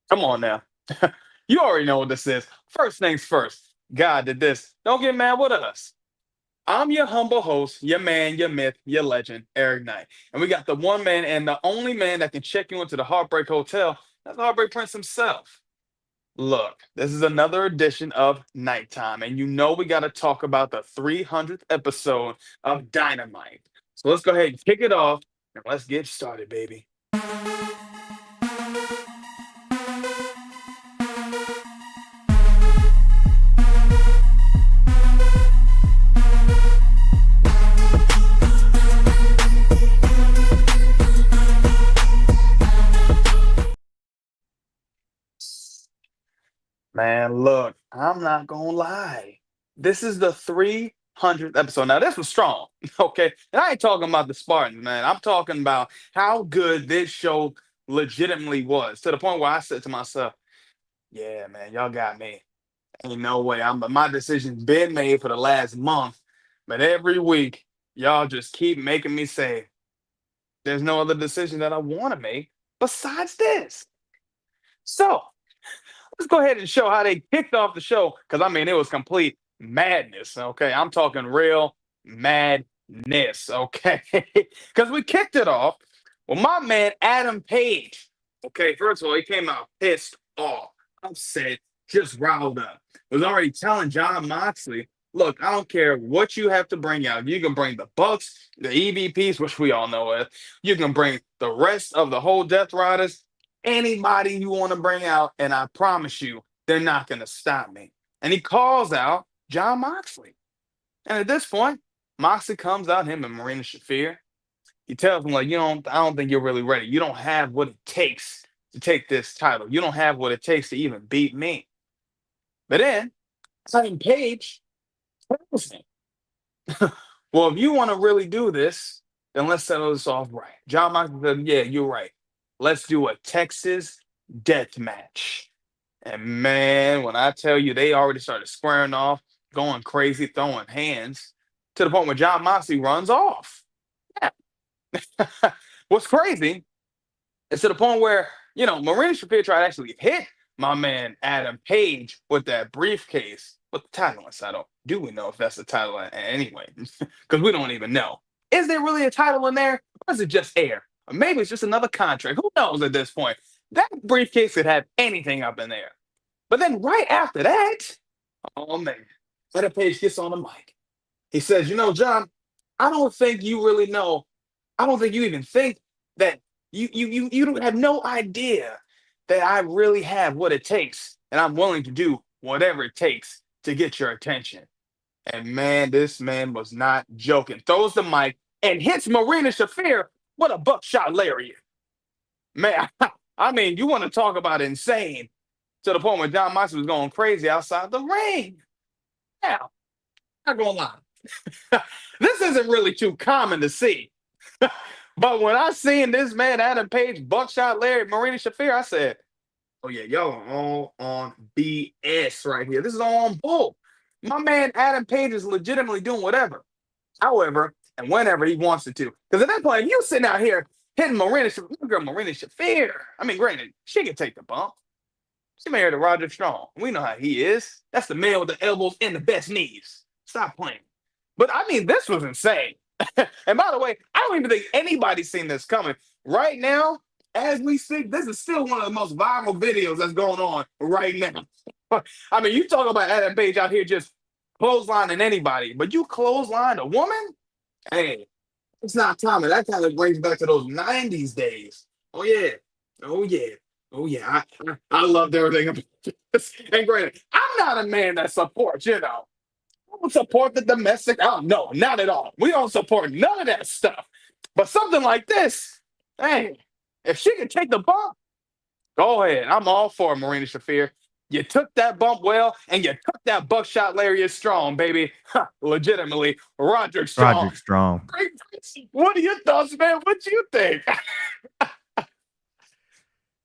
Come on now. You already know what this is. First things first. God did this. Don't get mad with us. I'm your humble host, your man, your myth, your legend, Eric Knight. And we got the one man and the only man that can check you into the Heartbreak Hotel. That's Heartbreak Prince himself. Look, this is another edition of Nighttime, and you know we got to talk about the 300th episode of Dynamite. So let's go ahead and kick it off, and let's get started, baby. Man, look, I'm not gonna lie. This is the 300th episode. Now, this was strong, okay? And I ain't talking about the Spartans, man. I'm talking about how good this show legitimately was, to the point where I said to myself, yeah, man, y'all got me. Ain't no way. My decision's been made for the last month, but every week, y'all just keep making me say, there's no other decision that I want to make besides this. So, let's go ahead and show how they kicked off the show because I mean it was complete madness. Okay, I'm talking real madness. Okay, because we kicked it off with my man Adam Page. Okay, first of all, he came out pissed off, upset, just riled up. Was already telling John Moxley, "Look, I don't care what you have to bring out. You can bring the Bucks, the EVPs, which we all know of. You can bring the rest of the whole Death Riders." Anybody you want to bring out, and I promise you, they're not going to stop me. And he calls out John Moxley. And at this point, Moxley comes out, him and Marina Shafir. He tells him, like, I don't think you're really ready. You don't have what it takes to take this title. You don't have what it takes to even beat me. But then, Simon Page tells him, well, if you want to really do this, then let's settle this off right. John Moxley said, yeah, you're right. Let's do a Texas death match. And man, when I tell you, they already started squaring off, going crazy, throwing hands to the point where John Moxley runs off. Yeah. What's crazy is to the point where, Marina Shafir tried to actually hit my man Adam Page with that briefcase with the title inside. Do we know if that's the title anyway? Because we don't even know. Is there really a title in there? Or is it just air? Or maybe it's just another contract. Who knows at this point? That briefcase could have anything up in there. But then right after that, oh man, Adam Page gets on the mic. He says, John, I don't think you really know. I don't think you even think that you don't have no idea that I really have what it takes, and I'm willing to do whatever it takes to get your attention. And man, this man was not joking. Throws the mic and hits Marina Shafir with a buckshot lariat. Man, I mean, you want to talk about insane to the point where John Moxley was going crazy outside the ring. Now, not gonna lie, this isn't really too common to see. But when I seen this man Adam Page buckshot Larry Marina Shafir, I said, "Oh yeah, y'all are all on BS right here. This is all on bull." My man Adam Page is legitimately doing whatever, however, and whenever he wants it to. Because at that point, if you sitting out here hitting Marina Shafir, I mean, granted, she can take the bump. She married to Roger Strong. We know how he is. That's the man with the elbows and the best knees. Stop playing. But I mean, this was insane. And by the way, I don't even think anybody's seen this coming. Right now, as we speak, this is still one of the most viral videos that's going on right now. I mean, you talk about Adam Page out here just clotheslining anybody, but you clothesline a woman? Hey, it's not common. That kind of brings back to those 90s days. Oh, yeah. Oh, yeah. Oh, yeah. I loved everything about this. And granted, I'm not a man that supports, I don't support the domestic. Oh, no, not at all. We don't support none of that stuff. But something like this, hey, if she can take the bump, go ahead. I'm all for it, Marina Shafir. You took that bump well, and you took that buckshot lariat strong, baby. Legitimately, Roderick Strong. Roderick Strong. What are your thoughts, man? What do you think?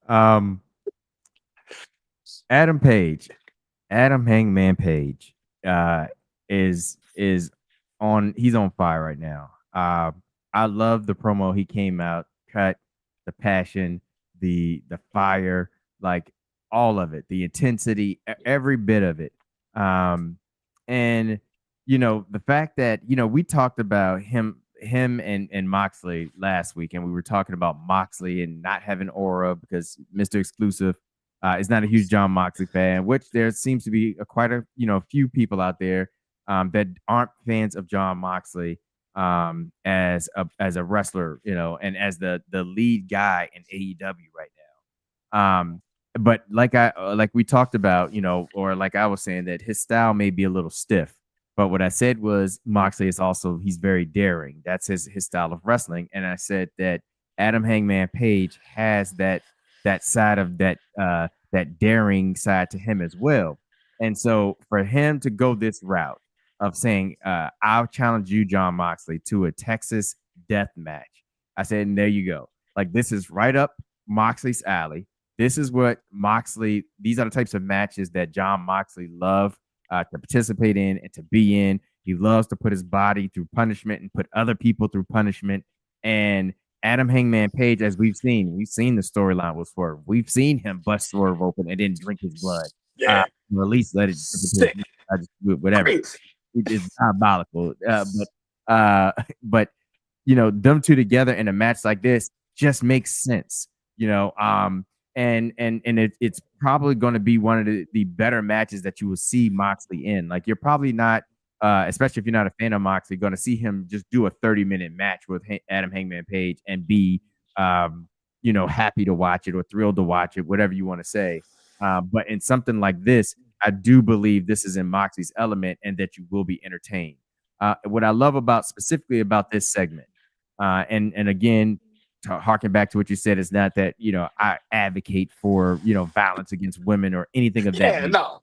Um, Adam Page, Adam Hangman Page, is on. He's on fire right now. I love the promo. He came out, cut the passion, the fire. Like all of it, the intensity, every bit of it. Um, and the fact that we talked about him and Moxley last week, and we were talking about Moxley and not having aura because Mr. Exclusive is not a huge John Moxley fan, which there seems to be quite a few people out there that aren't fans of John Moxley as a wrestler, and as the lead guy in AEW right now. But like we talked about, or like I was saying, that his style may be a little stiff. But what I said was Moxley is also he's very daring. That's his style of wrestling. And I said that Adam Hangman Page has that side of that daring side to him as well. And so for him to go this route of saying, I'll challenge you, John Moxley, to a Texas death match. I said, and there you go. Like, this is right up Moxley's alley. This is what Moxley, these are the types of matches that John Moxley loves to participate in and to be in. He loves to put his body through punishment and put other people through punishment. And Adam Hangman Page, as we've seen the storyline with Swerve. We've seen him bust Swerve open and then drink his blood. Yeah. Or at least let it Sick. whatever. Crazy. It's diabolical. But them two together in a match like this just makes sense. And it's probably going to be one of the better matches that you will see Moxley in. Like, you're probably not, especially if you're not a fan of Moxley, going to see him just do a 30-minute match with Adam Hangman Page and be, happy to watch it or thrilled to watch it, whatever you want to say. But in something like this, I do believe this is in Moxley's element and that you will be entertained. What I love specifically about this segment, and again, to harken back to what you said, is not that I advocate for violence against women or anything of that nature. No.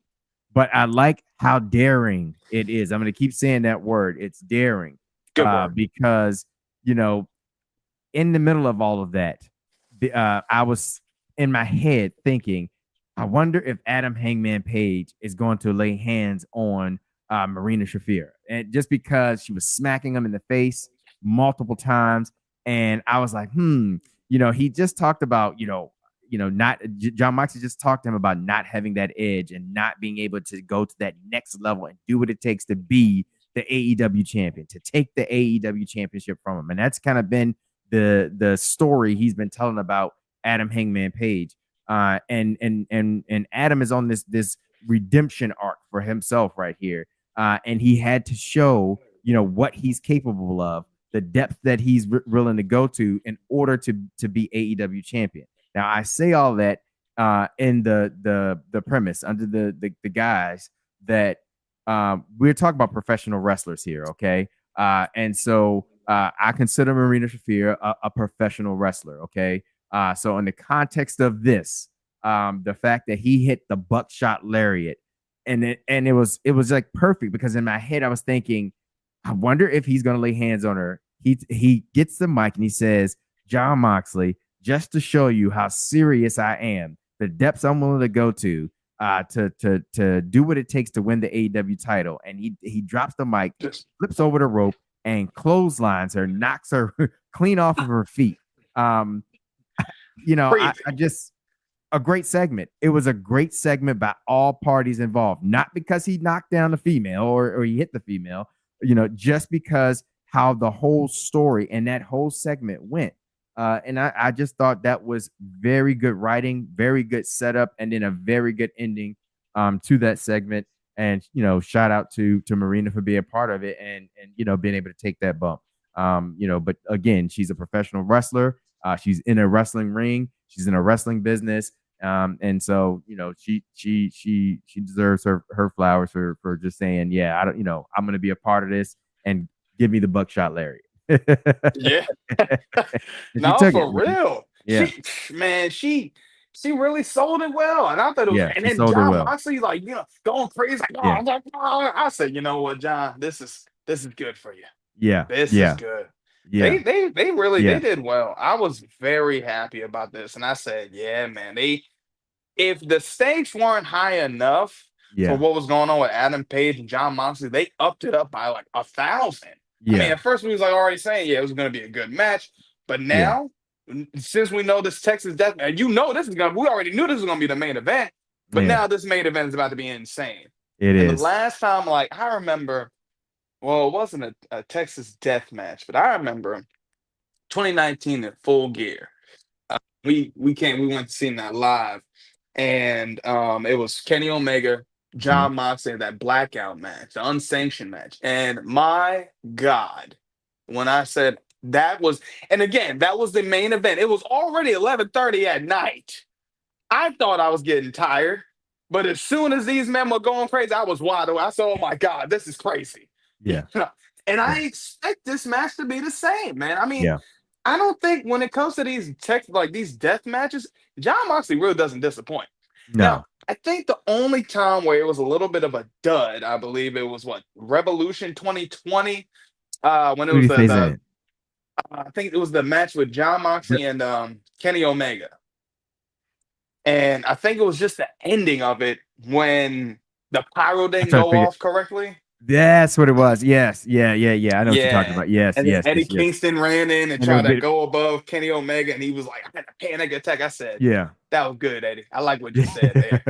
But I like how daring it is. I'm going to keep saying that word. It's daring. Good word. Because in the middle of all of that, I was in my head thinking, I wonder if Adam Hangman Page is going to lay hands on Marina Shafir, and just because she was smacking him in the face multiple times. And I was like, he just talked about, not John Moxley just talked to him about not having that edge and not being able to go to that next level and do what it takes to be the AEW champion, to take the AEW championship from him. And that's kind of been the story he's been telling about Adam Hangman Page. And Adam is on this redemption arc for himself right here. And he had to show, what he's capable of, the depth that he's willing to go to in order to be AEW champion. Now, I say all that in the premise under the guise that we're talking about professional wrestlers here, okay? And so I consider Marina Shafir a professional wrestler, okay? So in the context of this, the fact that he hit the buckshot lariat, and it was like perfect, because in my head I was thinking, I wonder if he's going to lay hands on her. He gets the mic and he says, John Moxley, just to show you how serious I am, the depths I'm willing to go to do what it takes to win the AEW title. And he drops the mic, flips over the rope, and clotheslines her, knocks her clean off of her feet. I just, a great segment. It was a great segment by all parties involved, not because he knocked down the female or he hit the female, just because how the whole story and that whole segment went. And I just thought that was very good writing, very good setup, and then a very good ending to that segment. And, shout out to Marina for being a part of it and being able to take that bump. But again, she's a professional wrestler. She's in a wrestling ring. She's in a wrestling business. And so, she deserves her flowers for just saying, yeah, I'm going to be a part of this and give me the buckshot lariat. Yeah. No, for real. Yeah. She really sold it well. And I thought it was, and then John Moxley, going crazy. Like, I said, you know what, John, this is good for you. Yeah. This is good. Yeah. They really they did well. I was very happy about this. And I said, yeah, man, if the stakes weren't high enough for what was going on with Adam Page and John Moxley, they upped it up by like 1,000. Yeah. I mean, at first we was like already saying, it was going to be a good match, but now since we know this Texas death, and we already knew this was gonna be the main event, but Yeah, now this main event is about to be insane. it And the is. last time, like I remember, well, it wasn't a Texas death match, but I remember 2019 in Full Gear. We went to see that live, and it was Kenny Omega, Mhm. John Moxley, that blackout match, the unsanctioned match. And my God, when I said that was, and again, that was the main event. It was already 11:30 at night. I thought I was getting tired, but as soon as these men were going crazy, I was wide awake. I said, "Oh my God, this is crazy." Yeah, And yeah, I expect this match to be the same, man. I mean, yeah. I don't think when it comes to these death matches, John Moxley really doesn't disappoint. Now, No. I think the only time where it was a little bit of a dud, I believe it was what Revolution 2020, when it Who do was you face in? I think it was the match with John The- Moxley and Kenny Omega, and I think it was just the ending of it when the pyro I'm didn't trying to go figure. off correctly. That's what it was. Yes. Yeah. Yeah. Yeah. I know what you're talking Yeah. about. Yes. And then Yes. Eddie Yes. Yes. Kingston ran in and And a tried to bit. go above Kenny Omega, and he was like, "I had a panic attack." I said, Yeah. "That was good, Eddie. I like what you said there."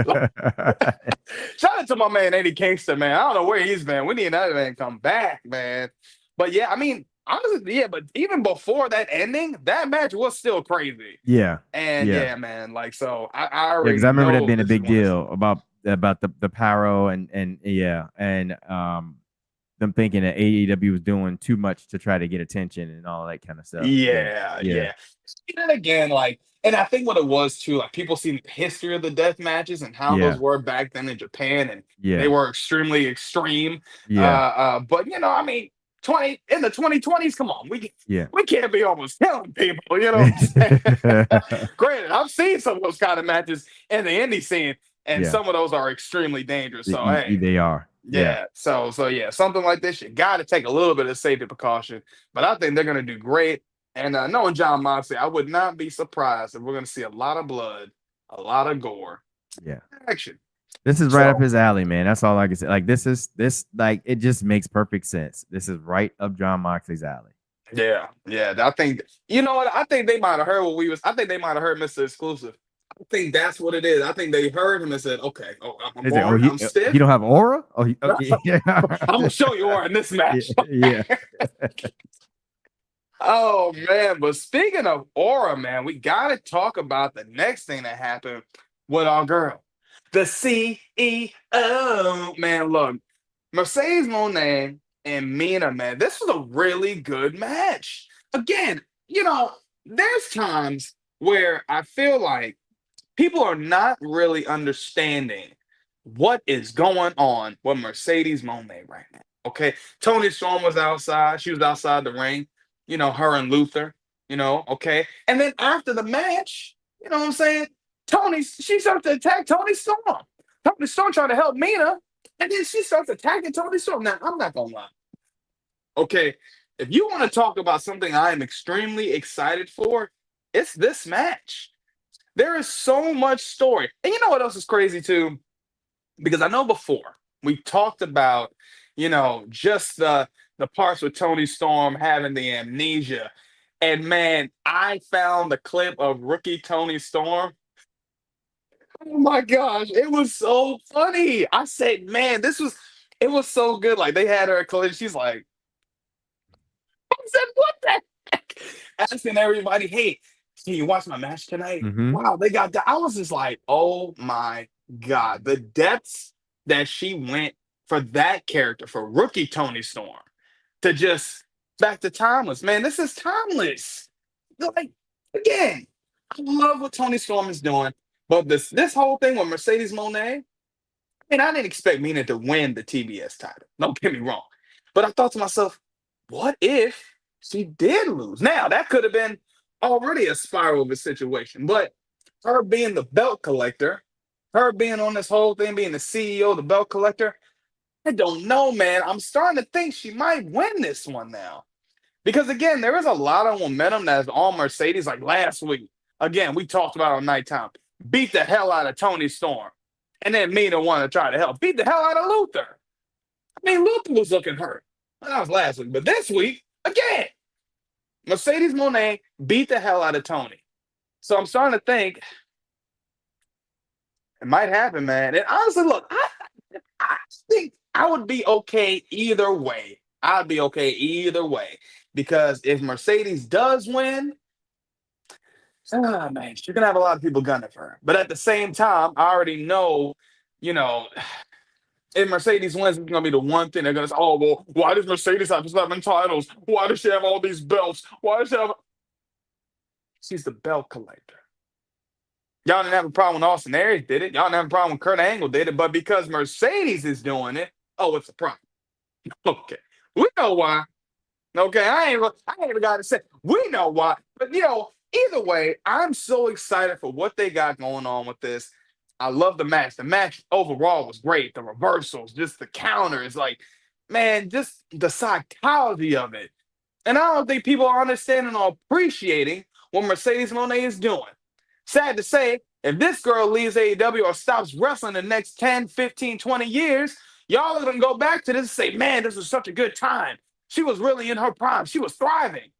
Shout out to my man Eddie Kingston, man. I don't know where he's been. We need that man come back, man. But yeah, I mean, honestly, yeah. But even before that ending, that match was still crazy. Yeah. And Yeah. yeah, man. Like, so I Yeah. already Because I remember that know being a this is big going to deal see. about the pyro and yeah and them thinking that AEW was doing too much to try to get attention and all that kind of stuff. Yeah. Yeah, Yeah. yeah. And then again, like, and I think what it was too, like people see the history of the death matches and how those Yeah. were back then in Japan, and they Yeah. were extremely extreme. Yeah. But I mean, 20 in the 2020s, come on, Yeah. we can't be almost killing people, you know what I'm saying? Granted, I've seen some of those kind of matches in the indie scene, and Yeah. some of those are extremely dangerous. So hey, They are. Yeah. yeah, so yeah, something like this, you got to take a little bit of safety precaution, but I think they're going to do great. And knowing John Moxley, I would not be surprised if we're going to see a lot of blood, a lot of gore, Yeah. action. This is right up So his alley, man. That's all I can say. Like this like it just makes perfect sense. This is right up John Moxley's alley. yeah, yeah, I think you know what I think they might have heard what we was. I think they might have heard Mr. Exclusive. I think that's what it is. I think they heard him and said, "Okay, oh, I'm Is it? Oh, bored, I'm he stiff. don't have aura. Oh, yeah, I'm gonna show you more in this match." yeah. Oh man, but speaking of aura, man, we gotta talk about the next thing that happened with our girl, the CEO. Man, look, Mercedes Monet and Mina, man, this was a really good match. Again, there's times where I feel like people are not really understanding what is going on with Mercedes Monet right now. Okay. Tony Storm was outside. She was outside the ring, her and Luther, okay. And then after the match, you know what I'm saying? She starts to attack Tony Storm. Tony Storm trying to help Mina. And then she starts attacking Tony Storm. Now, I'm not going to lie. Okay. If you want to talk about something I am extremely excited for, it's this match. There is so much story. And you know what else is crazy too? Because I know before we talked about, just the parts with Tony Storm having the amnesia. And man, I found the clip of rookie Tony Storm. Oh my gosh, it was so funny. I said, man, it was so good. Like they had her at collision. She's like, I said, what the heck? Asking everybody, hey, can you watch my match tonight? Mm-hmm. Wow, they got that. I was just like, oh my God. The depths that she went for that character, for rookie Tony Storm, to just back to timeless. Man, this is timeless. Like, again, I love what Tony Storm is doing. But this whole thing with Mercedes Monet, I didn't expect Mina to win the TBS title. Don't get me wrong. But I thought to myself, what if she did lose? Now, that could have been already a spiral of a situation. But her being the belt collector, her being on this whole thing, being the CEO, the belt collector, I don't know, man. I'm starting to think she might win this one now. Because again, there is a lot of momentum that's on Mercedes. Like last week, again, we talked about on Nighttime. Beat the hell out of Tony Storm. And then Mina wanted to try to help. Beat the hell out of Luther. I mean, Luther was looking hurt. That was last week. But this week, again, Mercedes Moné beat the hell out of Tony. So I'm starting to think it might happen, man. And honestly, look, I think I would be okay either way. I'd be okay either way because if Mercedes does win, man, you're gonna have a lot of people gunning for her. But at the same time, I already know, you know, if Mercedes wins, it's gonna be the one thing they're gonna say, "Oh well, why does Mercedes have 7 titles? Why does she have all these belts? Why does she have?" She's the belt collector. Y'all didn't have a problem when Austin Aries did it. Y'all didn't have a problem when Kurt Angle did it. But because Mercedes is doing it, oh, it's a problem. Okay, we know why. Okay, I ain't even got to say we know why. But either way, I'm so excited for what they got going on with this. I love the match. The match overall was great. The reversals, just the counters, like man, just the psychology of it. And I don't think people are understanding or appreciating what Mercedes Moné is doing. Sad to say, if this girl leaves AEW or stops wrestling the next 10, 15, 20 years, y'all are going to go back to this and say, man, this was such a good time. She was really in her prime. She was thriving.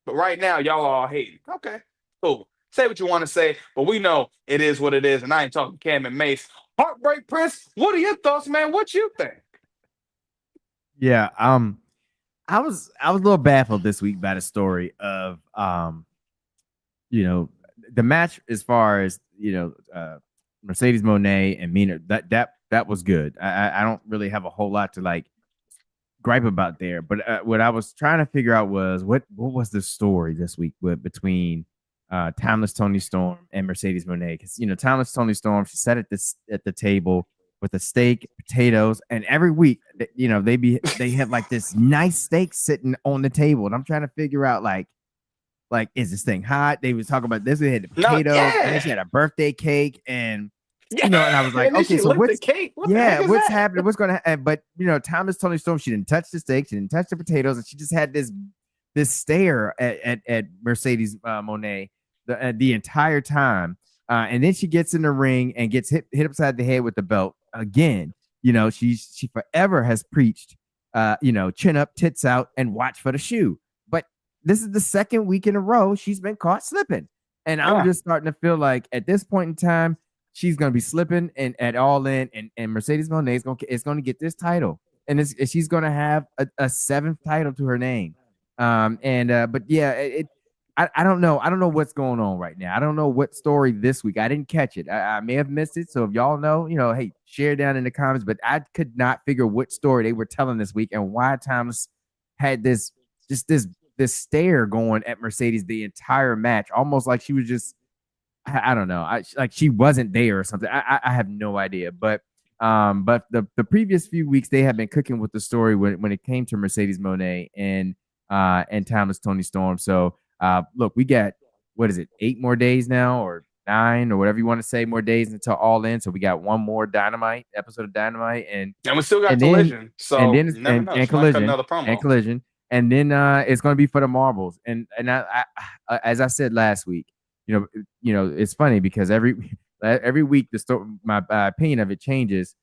But right now, y'all are all hating. Okay, cool. Say what you want to say, but we know it is what it is. And I ain't talking Cam and Mace. Heartbreak Prince, what are your thoughts, man? What you think? Yeah, I was a little baffled this week by the story of you know, the match as far as Mercedes Monet and Mina. That was good. I don't really have a whole lot to like gripe about there, but what I was trying to figure out was what was the story this week between Timeless Tony Storm and Mercedes Monet, because Timeless Tony Storm, she sat at the table with a steak, potatoes, and every week they have like this nice steak sitting on the table, and I'm trying to figure out like is this thing hot? They was talking about this. They had the No, potatoes, and then yeah. she had a birthday cake, and Yeah. and I was like, And then okay, she so licked the what's cake. What the heck yeah, is what's that? happening? What's going to happen? But Thomas Tony Storm, she didn't touch the steak, she didn't touch the potatoes, and she just had this stare at Mercedes Monet the entire time. And then she gets in the ring and gets hit upside the head with the belt again. She forever has preached, chin up, tits out, and watch for the shoe. But this is the second week in a row she's been caught slipping, and I'm Yeah. just starting to feel like at this point in time she's gonna be slipping and at All In, and Mercedes Monet is gonna get this title, and she's gonna have a seventh title to her name. But yeah, I don't know. I don't know what's going on right now. I don't know what story this week. I didn't catch it. I may have missed it. So if y'all know, hey, share down in the comments. But I could not figure what story they were telling this week and why Thomas had this stare going at Mercedes the entire match, almost like she was just I don't know. Like she wasn't there or something. I have no idea. But the previous few weeks they have been cooking with the story when it came to Mercedes Monet and Thomas Tony Storm. So look, we got what is it, 8 more days now or 9 or whatever you want to say, more days until All In. So we got one more Dynamite episode of Dynamite, And we still got and then Collision. So you never know. and She might cut collision another and promo. collision, and then it's going to be for the marbles. And as I said last week, it's funny because every week the story, my opinion of it changes.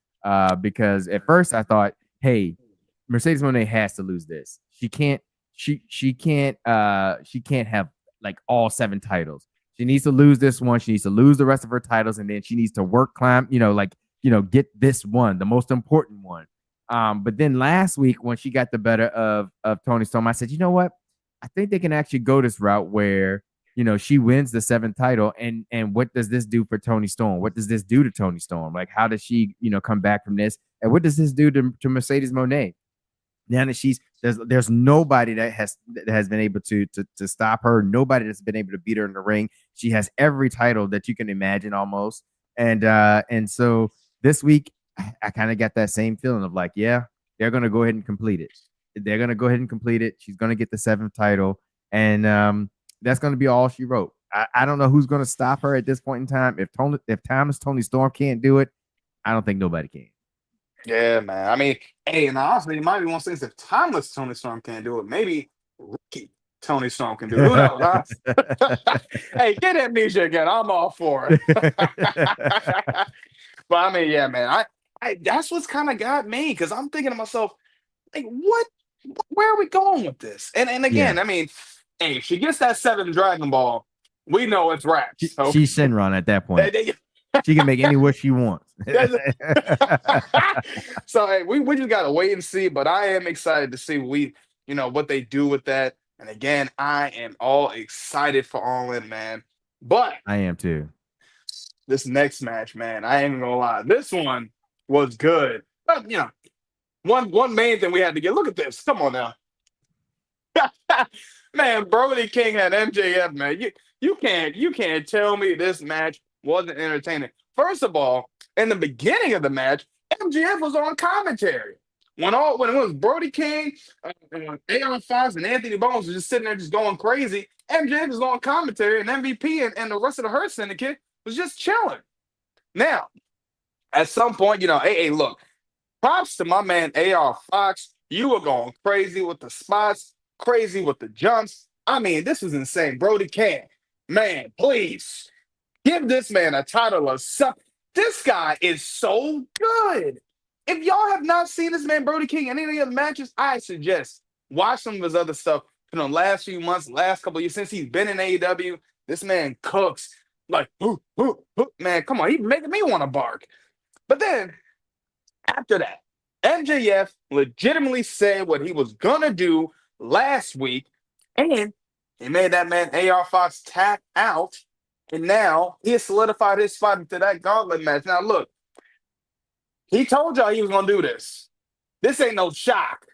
Because at first I thought, hey, Mercedes Monet has to lose this. She can't. She can't. She can't have like all 7 titles. She needs to lose this one. She needs to lose the rest of her titles, and then she needs to climb. Get this one, the most important one. But then last week when she got the better of Tony Storm, I said, you know what? I think they can actually go this route where she wins the 7th title, and what does this do for Tony Storm? What does this do to Tony Storm? Like, how does she come back from this? And what does this do to Mercedes Monet? Now that there's nobody that has been able to stop her, nobody that's been able to beat her in the ring. She has every title that you can imagine almost. And so this week I kind of got that same feeling of like, yeah, they're gonna go ahead and complete it. They're gonna go ahead and complete it. She's gonna get the 7th title, and that's gonna be all she wrote. I don't know who's gonna stop her at this point in time. If Tony Storm can't do it, I don't think nobody can. Yeah, man. I mean, hey, and honestly, it might be one of those things if timeless Tony Storm can't do it, maybe rookie Tony Storm can do it. Who knows, huh? Hey, get Amnesia again. I'm all for it. But I mean, yeah, man. I that's what's kind of got me because I'm thinking to myself, like, where are we going with this? And Yeah. again, I mean, Hey, if she gets that 7 Dragon Ball, we know it's raps. Okay. She's Shenron at that point. They- She can make any wish she wants. so hey, we just gotta wait and see. But I am excited to see what they do with that. And again, I am all excited for All In, man. But I am too. this next match, man, I ain't gonna lie. This one was good. But one main thing we had to get. Look at this. Come on now. Man, Brody King had MJF, man. You can't tell me this match wasn't entertaining. First of all, in the beginning of the match, MJF was on commentary. When it was Brody King, AR Fox, and Anthony Bones was just sitting there just going crazy, MJF was on commentary, and MVP and the rest of the Hurt Syndicate was just chilling. Now, at some point, hey, look, props to my man AR Fox. You were going crazy with the spots, crazy with the jumps. I mean, this was insane. Brody King, man, please give this man a title or something. This guy is so good. If y'all have not seen this man, Brody King, in any of the matches, I suggest watch some of his other stuff. Last few months, last couple of years, since he's been in AEW, this man cooks like, man, come on. He's making me want to bark. But then, after that, MJF legitimately said what he was going to do last week, and he made that man AR Fox tap out, and now he has solidified his spot into that gauntlet match. Now, look, he told y'all he was going to do this. This ain't no shock.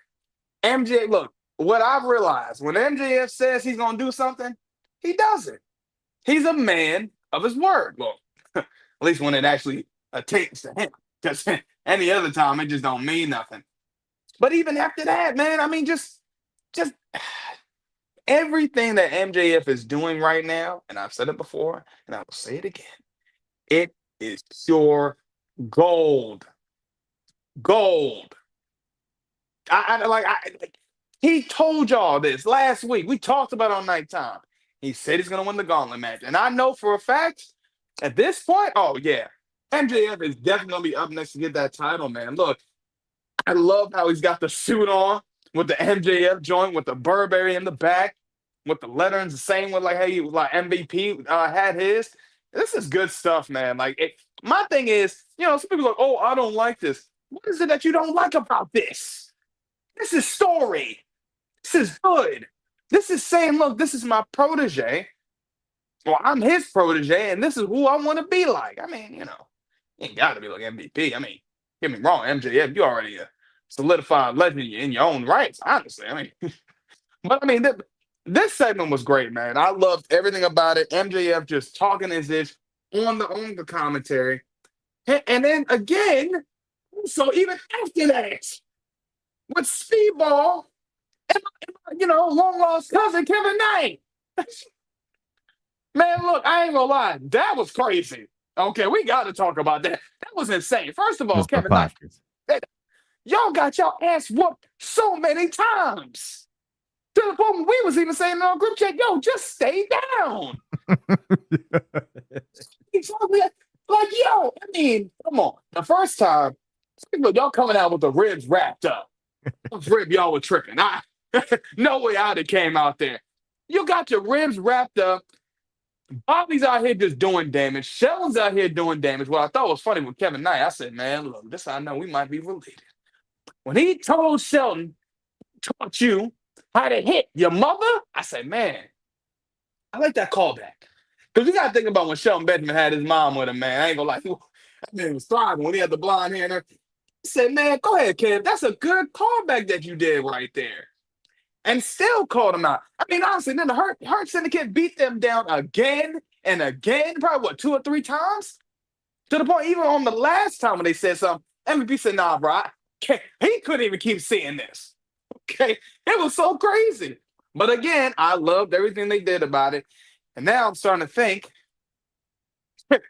Look, what I've realized, when MJF says he's going to do something, he does it. He's a man of his word. Well, at least when it actually attains to him. Because any other time, it just don't mean nothing. But even after that, man, I mean, just everything that MJF is doing right now, and I've said it before, and I will say it again, it is pure gold. Gold. He told y'all this last week. We talked about it on Nighttime. He said he's going to win the gauntlet match. And I know for a fact, at this point, oh, yeah, MJF is definitely going to be up next to get that title, man. Look, I love how he's got the suit on with the MJF joint, with the Burberry in the back, with the letterings, the same with like MVP had his. This is good stuff, man. My thing is, some people are like, oh, I don't like this. What is it that you don't like about this? This is story. This is good. This is saying, look, this is my protege. Well, I'm his protege, and this is who I want to be like. I mean, you ain't got to be like MVP. I mean, get me wrong, MJF, you already a solidified legend in your own rights, honestly. I mean, but I mean, this segment was great, man. I loved everything about it. MJF just talking his ish on the commentary. And then again, so even after that, with Speedball and long lost cousin Kevin Knight. Man, look, I ain't gonna lie, that was crazy. Okay, we got to talk about that. That was insane. First of all, Kevin Knight, y'all got y'all ass whooped so many times. To the point where we was even saying in our group chat, yo, just stay down. Like, yo, I mean, come on. The first time, y'all coming out with the ribs wrapped up. Rib, y'all were tripping. No way I'd have came out there. You got your ribs wrapped up. Bobby's out here just doing damage. Sheldon's out here doing damage. What I thought was funny with Kevin Knight, I said, man, look, this I know we might be related. When he told Sheldon, taught you how to hit your mother, I said, man, I like that callback. Because you got to think about when Sheldon Benjamin had his mom with him, man. I ain't going to lie. That man was thriving when he had the blonde hair and everything. I said, man, go ahead, Kev. That's a good callback that you did right there. And still called him out. I mean, honestly, then the Hurt Syndicate beat them down again and again, probably, 2 or 3 times? To the point, even on the last time when they said something, MVP said, nah, bro, he couldn't even keep seeing this. Okay? It was so crazy. But again, I loved everything they did about it. And now I'm starting to think,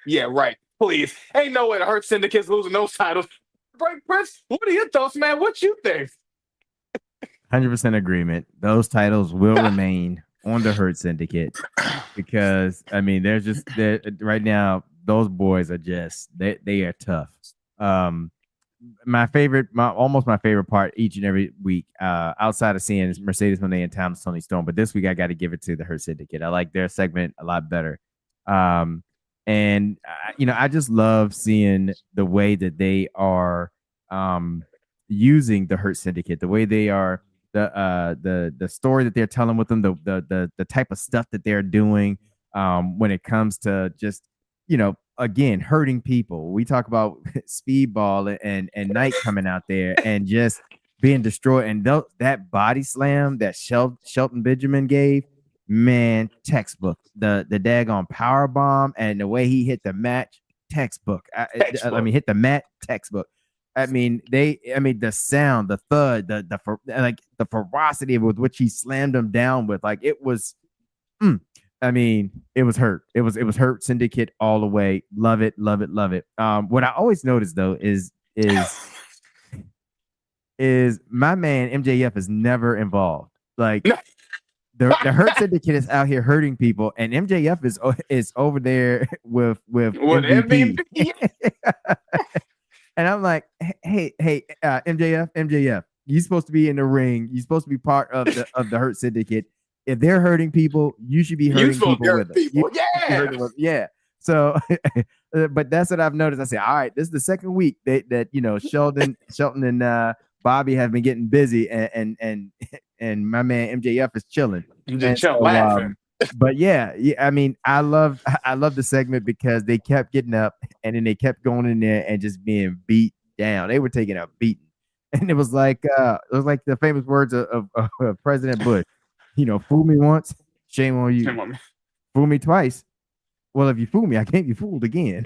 yeah, right, please. Ain't no way the Hurt Syndicate's losing those titles. Break Prince, what are your thoughts, man? What you think? 100% agreement. Those titles will remain on the Hurt Syndicate because, I mean, they're right now, those boys are just, they are tough. almost my favorite part each and every week, outside of seeing Mercedes Moné and Tony Storm, but this week I got to give it to the Hurt Syndicate. I like their segment a lot better. And I just love seeing the way that they are using the Hurt Syndicate, the way they are the story that they're telling with them, the type of stuff that they're doing when it comes to just again hurting people. We talk about Speedball and Knight coming out there and just being destroyed, and that body slam that Shelton Benjamin gave, man, textbook. The daggone power bomb and the way he hit the match, textbook. I mean, hit the mat, textbook. I mean, the sound, the thud, the ferocity with which he slammed him down with, like it was. I mean, it was Hurt. It was Hurt Syndicate all the way. Love it, love it, love it. What I always notice though is my man MJF is never involved. Like the Hurt Syndicate is out here hurting people, and MJF is over there with MVP. And I'm like, hey, MJF, you're supposed to be in the ring. You're supposed to be part of the Hurt Syndicate. If they're hurting people, you should be hurting people with them. Yeah. So, but that's what I've noticed. I say, all right, this is the second week that Shelton and Bobby have been getting busy, and my man MJF is chilling. Laughing. But yeah, I mean, I love the segment because they kept getting up and then they kept going in there and just being beat down. They were taking a beating, and it was like the famous words of President Bush. Fool me once, shame on you. Shame on me. Fool me twice. Well, if you fool me, I can't be fooled again.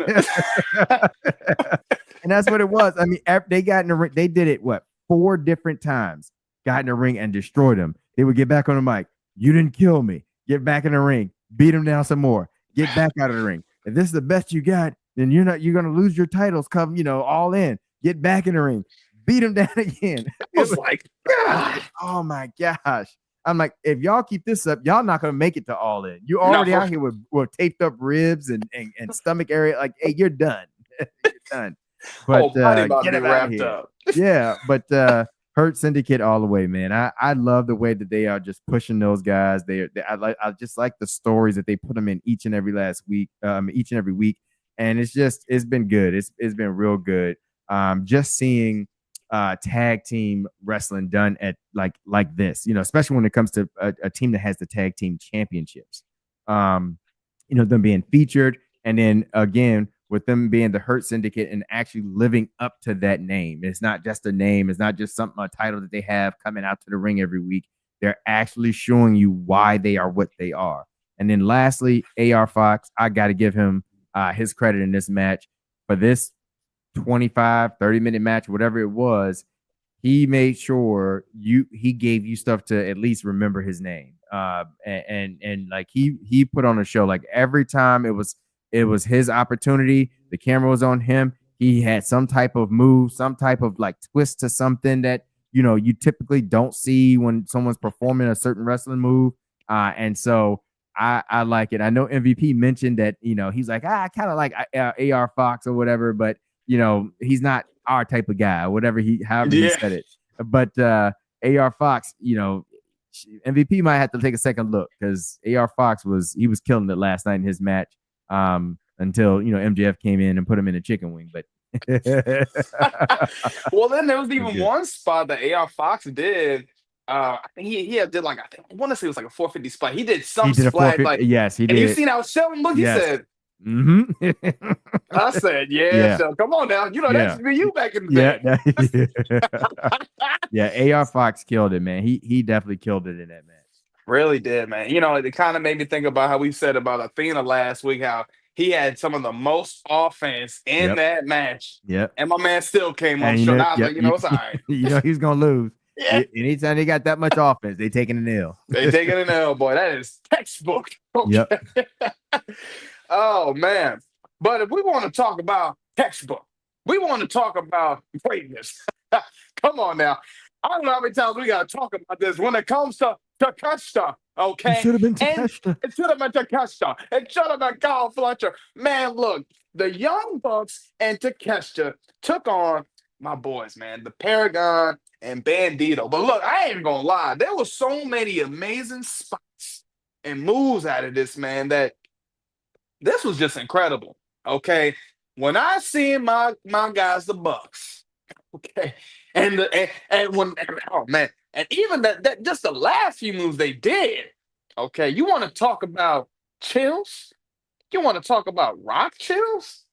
And that's what it was. I mean, they got in the ring. They did it 4 different times. Got in the ring and destroyed him. They would get back on the mic. You didn't kill me. Get back in the ring. Beat him down some more. Get back out of the ring. If this is the best you got, then you're gonna lose your titles. Come, all in. Get back in the ring. Beat him down again. It was like, God. Oh my gosh. I'm like, if y'all keep this up, y'all not gonna make it to All In. You're already out here with taped up ribs and stomach area. Like, hey, you're done. You're done. But get it wrapped up. Yeah, but Hurt Syndicate all the way, man. I love the way that they are just pushing those guys. I just like the stories that they put them in each and every week, and it's been good. It's been real good. Just seeing tag team wrestling done at like this, especially when it comes to a team that has the tag team championships, them being featured, and then again with them being the Hurt Syndicate and actually living up to that name. It's not just a name. It's not just a title that they have coming out to the ring every week. They're actually showing you why they are what they are. And then lastly, AR Fox, I got to give him his credit in this match for this 25, 30-minute match, whatever it was. He made sure he gave you stuff to at least remember his name. And like he put on a show. Like every time it was his opportunity, the camera was on him. He had some type of move, some type of like twist to something that you typically don't see when someone's performing a certain wrestling move. And so I like it. I know MVP mentioned that he's like, I kind of like AR Fox or whatever, but he's not our type of guy, whatever however he said it. But AR Fox, MVP might have to take a second look because AR Fox was killing it last night in his match until MJF came in and put him in a chicken wing. But well, then there was even one spot that AR Fox did. I think he did I want to say it was like a 450 spot. He did some splat. Yes, he did. And you seen how Shelton looked? Yes. He said. Mm-hmm. I said, yeah. So come on now. That should be you back in the day. Yeah, AR Fox killed it, man. He definitely killed it in that match. Really did, man. It kind of made me think about how we said about Athena last week, how he had some of the most offense in that match. Yep. And my man still came on. So now I was like, it's all right. He's gonna lose. Yeah. Anytime they got that much offense, they taking an L. They taking an L, boy. That is textbook. Okay. Yep. Oh, man. But if we want to talk about textbook, we want to talk about greatness. Come on now. I don't know how many times we got to talk about this when it comes to Takeshita, okay? It should have been Takeshita. It should have been Takeshita. It should have been Kyle Fletcher. Man, look, the Young Bucks and Takeshita took on my boys, man, the Paragon and Bandito. But look, I ain't gonna lie, there was so many amazing spots and moves out of this, man, that this was just incredible. Okay. When I seen my guys, the Bucks, okay, and when oh man, and even that just the last few moves they did, okay, you want to talk about chills? You want to talk about rock chills?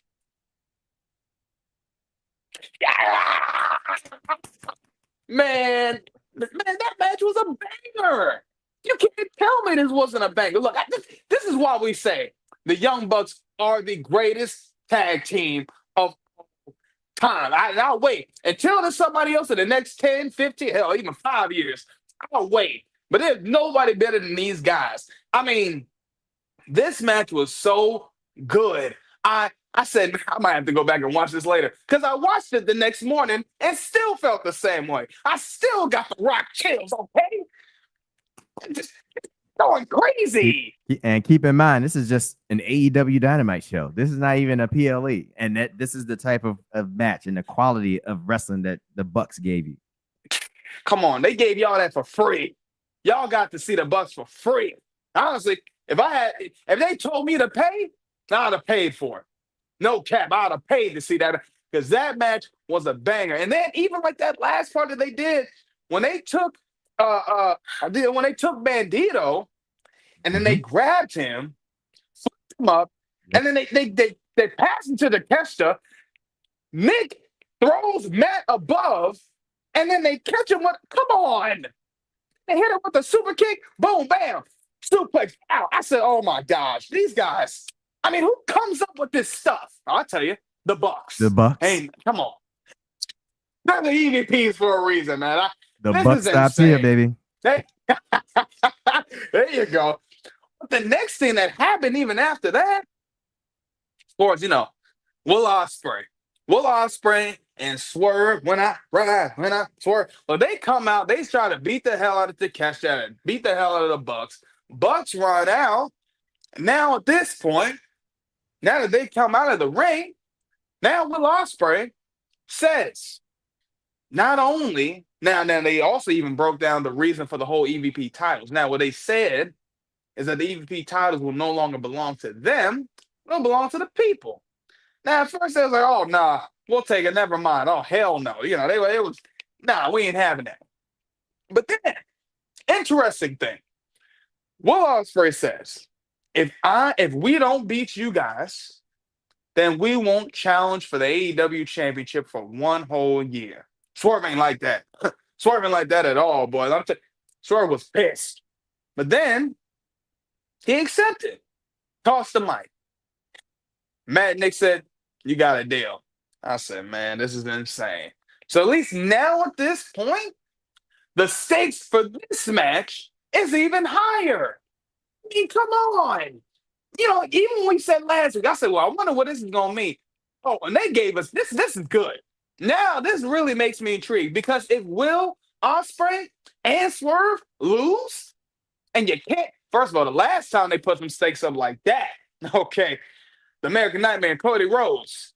Man, man, that match was a banger. You can't tell me this wasn't a banger. Look, this is why we say the Young Bucks are the greatest tag team of time. I'll wait until there's somebody else in the next 10, 15, hell, even 5 years. I'll wait. But there's nobody better than these guys. I mean, this match was so good. I said I might have to go back and watch this later because I watched it the next morning and still felt the same way. I still got the rock chills, okay? Just going crazy. And keep in mind, this is just an AEW Dynamite show. This is not even a PLE. And this is the type of match and the quality of wrestling that the Bucks gave you. Come on, they gave y'all that for free. Y'all got to see the Bucks for free. Honestly, if they told me to pay, I'd have paid for it. No cap, I'd have paid to see that because that match was a banger. And then even like that last part that they did when they took Bandito and then they grabbed him, flipped him up, and then they pass him to the Kesta. Nick throws Matt above, and then they catch him with come on. They hit him with a super kick, boom, bam, suplex out. I said, oh my gosh, these guys. I mean, who comes up with this stuff? I'll tell you, the Bucks. The Bucks. Hey, come on. They're the EVPs for a reason, man. The Bucks stops here, baby. There you go. But the next thing that happened even after that, of course, Will Ospreay and Swerve when I swerve. Well, they come out, they try to beat the hell out of Takeshita and beat the hell out of the Bucks. Bucks run out. Now at this point, now that they come out of the ring, now Will Ospreay says, not only, now they also even broke down the reason for the whole EVP titles. Now what they said is that the EVP titles will no longer belong to them, they'll belong to the people. Now at first they was like, oh nah, we'll take it, never mind. Oh hell no. We ain't having that. But then, interesting thing, Will Ospreay says, if we don't beat you guys, then we won't challenge for the AEW championship for one whole year. Swerve ain't like that. Swerve ain't like that at all, boys. Swerve was pissed. But then he accepted. Tossed the mic. Matt and Nick said, you got a deal. I said, man, this is insane. So at least now at this point, the stakes for this match is even higher. I mean, come on. Even when we said last week, I said, well, I wonder what this is going to mean. Oh, and they gave us this. This is good. Now, this really makes me intrigued because if Will Ospreay and Swerve lose, and you can't, first of all, the last time they put some stakes up like that, okay, the American Nightmare and Cody Rhodes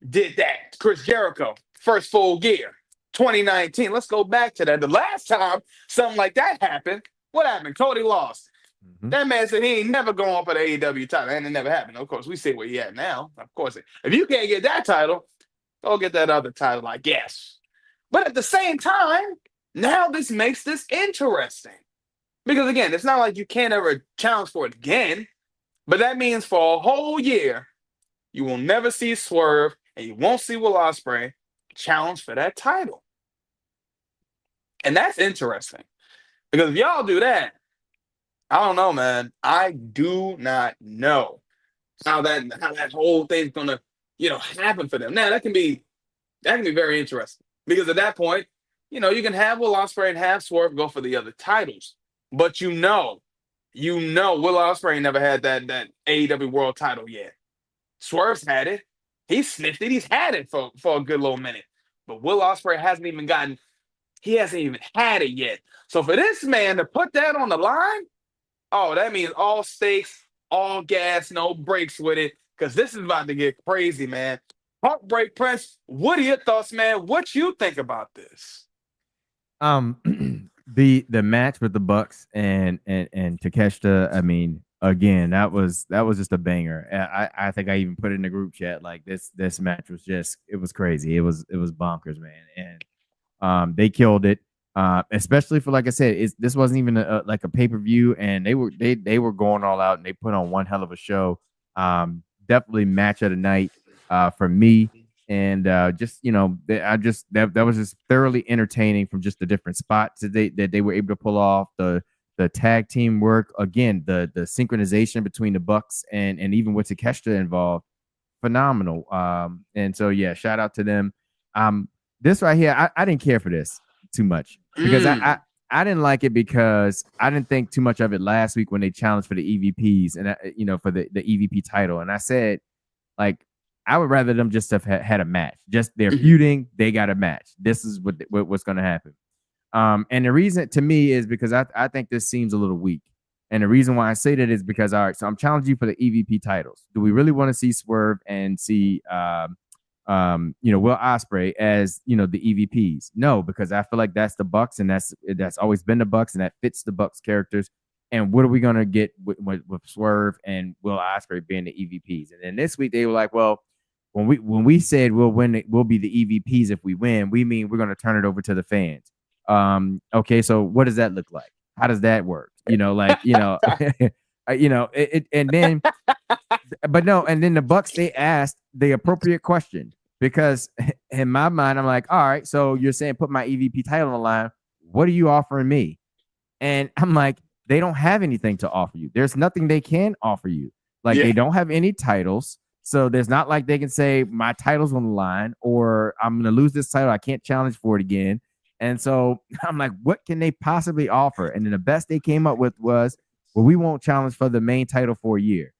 did that. Chris Jericho, first full year, 2019. Let's go back to that. The last time something like that happened, what happened? Cody lost. That man said he ain't never going for the AEW title, and it never happened. Of course, we see where he at now. Of course, if you can't get that title, go get that other title, I guess. But at the same time, now this makes this interesting. Because again, it's not like you can't ever challenge for it again, but that means for a whole year, you will never see Swerve, and you won't see Will Ospreay challenge for that title. And that's interesting. Because if y'all do that, I don't know, man. I do not know how that whole thing's gonna, happen for them. Now that can be very interesting because at that point, you can have Will Ospreay and have Swerve go for the other titles, but Will Ospreay never had that AEW World Title yet. Swerve's had it. He's sniffed it. He's had it for a good little minute, but Will Ospreay hasn't even had it yet. So for this man to put that on the line. Oh, that means all stakes, all gas, no brakes with it, because this is about to get crazy, man. Heartbreak Prince, what are your thoughts, man? What you think about this? Um, the match with the Bucks and Takeshita. I mean, again, that was just a banger. I think I even put it in the group chat. Like this match was just it was crazy. It was bonkers, man. And they killed it. Especially for like I said, this wasn't even like a pay per view, and they were going all out and they put on one hell of a show. Definitely match of the night for me, and just I just that was just thoroughly entertaining from just the different spots that they were able to pull off the tag team work again, the synchronization between the Bucks and even with Takeshita involved, phenomenal. And so yeah, shout out to them. This right here, I didn't care for this too much because I didn't like it because I didn't think too much of it last week when they challenged for the EVPs and for the EVP title, and I said like I would rather them just have had a match. Just they're feuding, they got a match. This is what's going to happen. And the reason to me is because I think this seems a little weak. And the reason why I say that is because, all right, so I'm challenging you for the EVP titles. Do we really want to see Swerve and see, Will Ospreay as, the EVPs? No, because I feel like that's the Bucks, and that's always been the Bucks, and that fits the Bucks characters. And what are we gonna get with Swerve and Will Ospreay being the EVPs? And then this week they were like, well, when we said we'll win, we'll be the EVPs if we win. We mean we're gonna turn it over to the fans. Okay, so what does that look like? How does that work? And then, but no, and then the Bucks they asked the appropriate question because in my mind I'm like, all right, so you're saying put my EVP title on the line. What are you offering me? And I'm like, they don't have anything to offer you. There's nothing they can offer you. Like they don't have any titles. So there's not like they can say my title's on the line or I'm going to lose this title. I can't challenge for it again. And so I'm like, what can they possibly offer? And then the best they came up with was, well, we won't challenge for the main title for a year.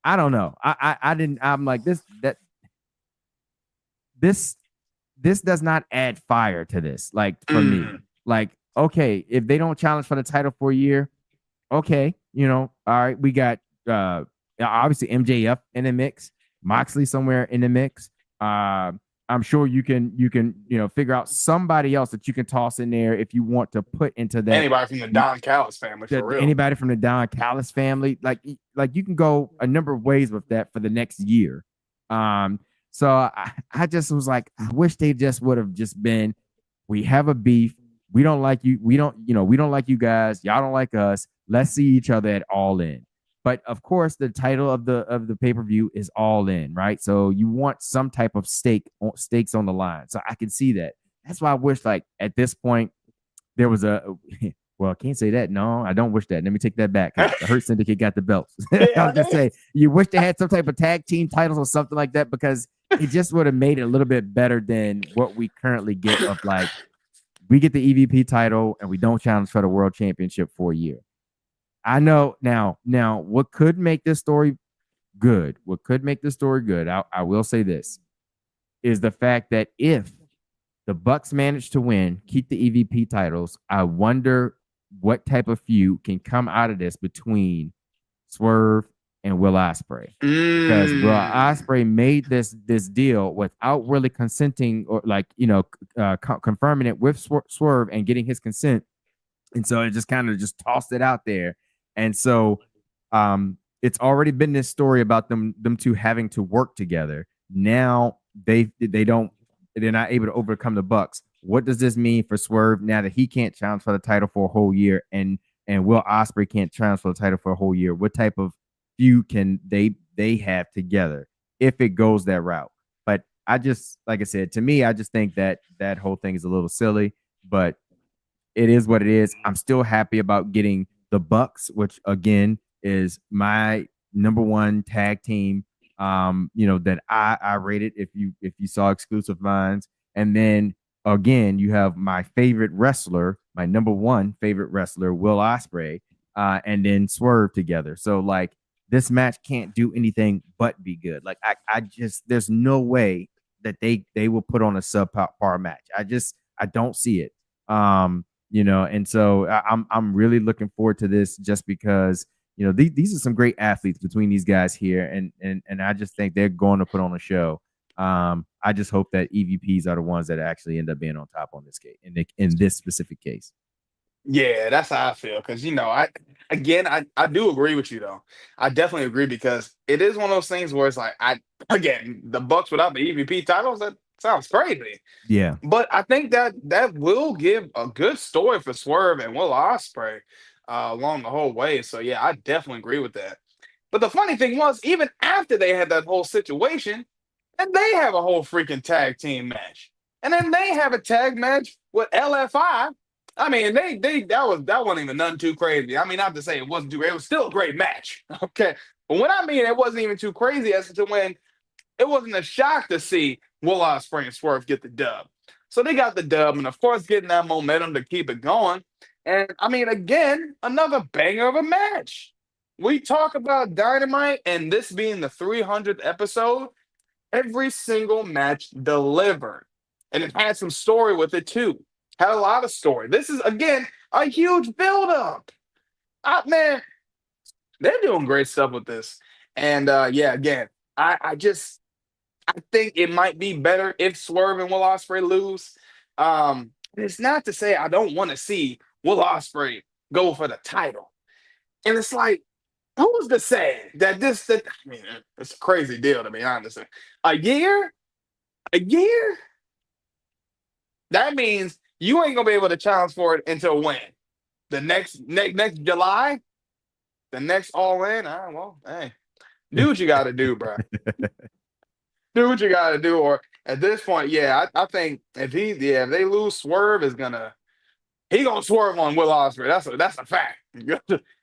I don't know. I didn't. I'm like this does not add fire to this. Like for me, like okay, if they don't challenge for the title for a year, okay, all right, we got obviously MJF in the mix, Moxley somewhere in the mix. I'm sure you can figure out somebody else that you can toss in there if you want to put into that. Anybody from the Don Callis family, for real. Anybody from the Don Callis family, like you can go a number of ways with that for the next year. So I just was like, I wish they just would have just been, we have a beef. We don't like you. We don't like you guys. Y'all don't like us. Let's see each other at All In. But of course, the title of the pay-per-view is All In, right? So you want some type of stakes on the line. So I can see that. That's why I wish, like, at this point, there was well, I can't say that. No, I don't wish that. Let me take that back. The Hurt Syndicate got the belts. I was just saying, you wish they had some type of tag team titles or something like that because it just would have made it a little bit better than what we currently get of, like, we get the EVP title and we don't challenge for the world championship for a year. I know now what could make this story good, I will say this, is the fact that if the Bucks manage to win, keep the EVP titles, I wonder what type of feud can come out of this between Swerve and Will Ospreay. Because Will Ospreay made this deal without really consenting or confirming it with Swerve and getting his consent. And so it just kind of just tossed it out there. And so it's already been this story about them two having to work together. Now they're not able to overcome the Bucks. What does this mean for Swerve now that he can't challenge for the title for a whole year and Will Ospreay can't challenge for the title for a whole year? What type of feud can they have together if it goes that route? But I just, like I said, to me, I just think that whole thing is a little silly, but it is what it is. I'm still happy about getting the Bucks, which again is my number one tag team. That I rated if you saw exclusive lines, and then again you have my favorite wrestler, my number one favorite wrestler, Will Ospreay, and then Swerve together. So like this match can't do anything but be good. Like I just there's no way that they will put on a subpar match. I don't see it. And so I'm really looking forward to this just because these are some great athletes between these guys here, and I just think they're going to put on a show. I just hope that EVPs are the ones that actually end up being on top on this case in this specific case. Yeah, that's how I feel. Because I do agree with you though. I definitely agree because it is one of those things where it's like the Bucks without the EVP titles, that sounds crazy. Yeah, But I think that that will give a good story for Swerve and Will Ospreay along the whole way. So yeah, I definitely agree with that. But the funny thing was, even after they had that whole situation, and they have a whole freaking tag team match, and then they have a tag match with LFI. I mean, they that wasn't even nothing too crazy. I mean, not to say it wasn't too, it was still a great match. Okay, but when I mean it wasn't even too crazy as to when it wasn't a shock to see Will Ospreay and Swerve get the dub. So they got the dub, and of course, getting that momentum to keep it going. And I mean, again, another banger of a match. We talk about Dynamite and this being the 300th episode. Every single match delivered. And it had some story with it too. Had a lot of story. This is, again, a huge build-up. Man, they're doing great stuff with this. And yeah, again, I just I think it might be better if Swerve and Will Ospreay lose. It's not to say I don't want to see Will Ospreay go for the title. And it's like, who's to say that I mean, it's a crazy deal to be honest. A year? A year? That means you ain't gonna be able to challenge for it until when? The next July? The next all in? Well, hey, do what you gotta do, bro. Do what you gotta do. Or at this point, yeah, I think if they lose, Swerve is gonna he gonna swerve on Will Ospreay. That's a fact.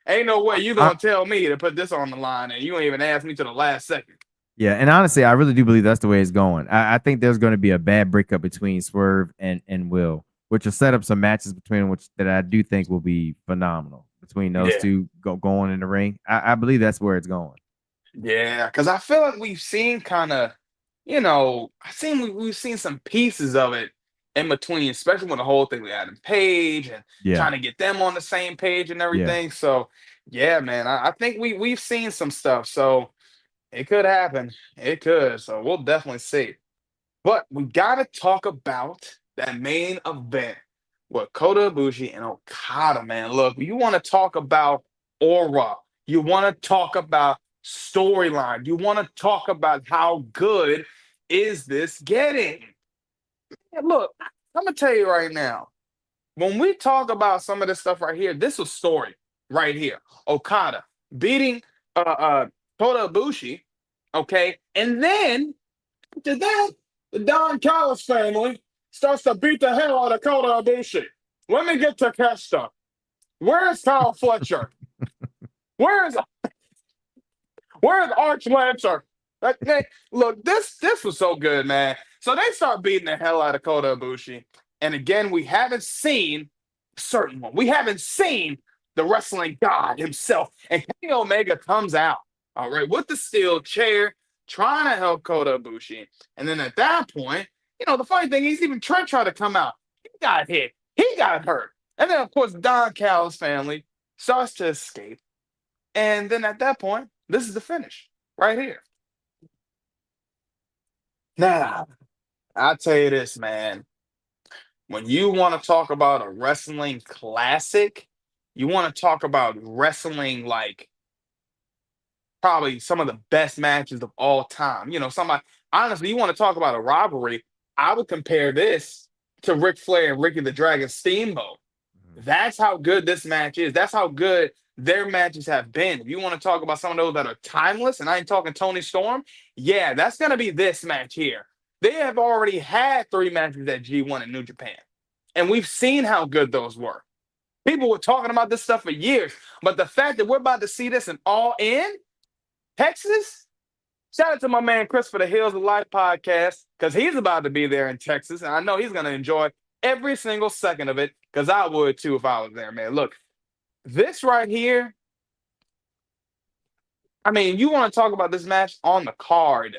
Ain't no way you I, gonna tell me to put this on the line and you ain't even ask me to the last second. yeah, and honestly, I really do believe that's the way it's going. I think there's going to be a bad breakup between Swerve and Will, which will set up some matches between them, which that I do think will be phenomenal between those Yeah. two going in the ring. I believe that's where it's going. Yeah, because I feel like we've seen kind of, we've seen some pieces of it in between, especially when the whole thing with Adam Page and Yeah, trying to get them on the same page and yeah. everything. So, yeah, man, I think we've seen some stuff. So it could happen. It could. So we'll definitely see. But we gotta talk about that main event with Kota Ibushi and Okada, man. Look, you want to talk about aura. You want to talk about storyline. You want to talk about how good is this getting? And look, I'm gonna tell you right now. When we talk about some of this stuff right here, this was story right here. Okada beating Kota Ibushi, okay, and then after that, the Don Callis family starts to beat the hell out of Kota Ibushi. Let me get to Kesta. Where's Kyle Fletcher? Where's where's Arch Lancer? Look, this was so good, man. So they start beating the hell out of Kota Ibushi, and again, we haven't seen a certain one. We haven't seen the wrestling god himself, and Kenny Omega comes out, all right, with the steel chair, trying to help Kota Ibushi, and then at that point, the funny thing is, even Trent tried to come out. He got hit. He got hurt, and then of course Don Callis' family starts to escape, and then at that point, this is the finish right here. Now, I'll tell you this, man. When you want to talk about a wrestling classic, you want to talk about wrestling like probably some of the best matches of all time. Somebody honestly, you want to talk about a rivalry, I would compare this to Ric Flair and Ricky the Dragon Steamboat. Mhm. That's how good this match is. That's how good their matches have been. If you want to talk about some of those that are timeless, and I ain't talking Tony Storm, yeah, that's going to be this match here. They have already had 3 matches at G1 in New Japan, and we've seen how good those were. People were talking about this stuff for years, but the fact that we're about to see this in All In, Texas, shout out to my man Chris for the Hills of Life podcast because he's about to be there in Texas, and I know he's going to enjoy every single second of it because I would too if I was there, man. Look, this right here, I mean, you want to talk about this match on the card.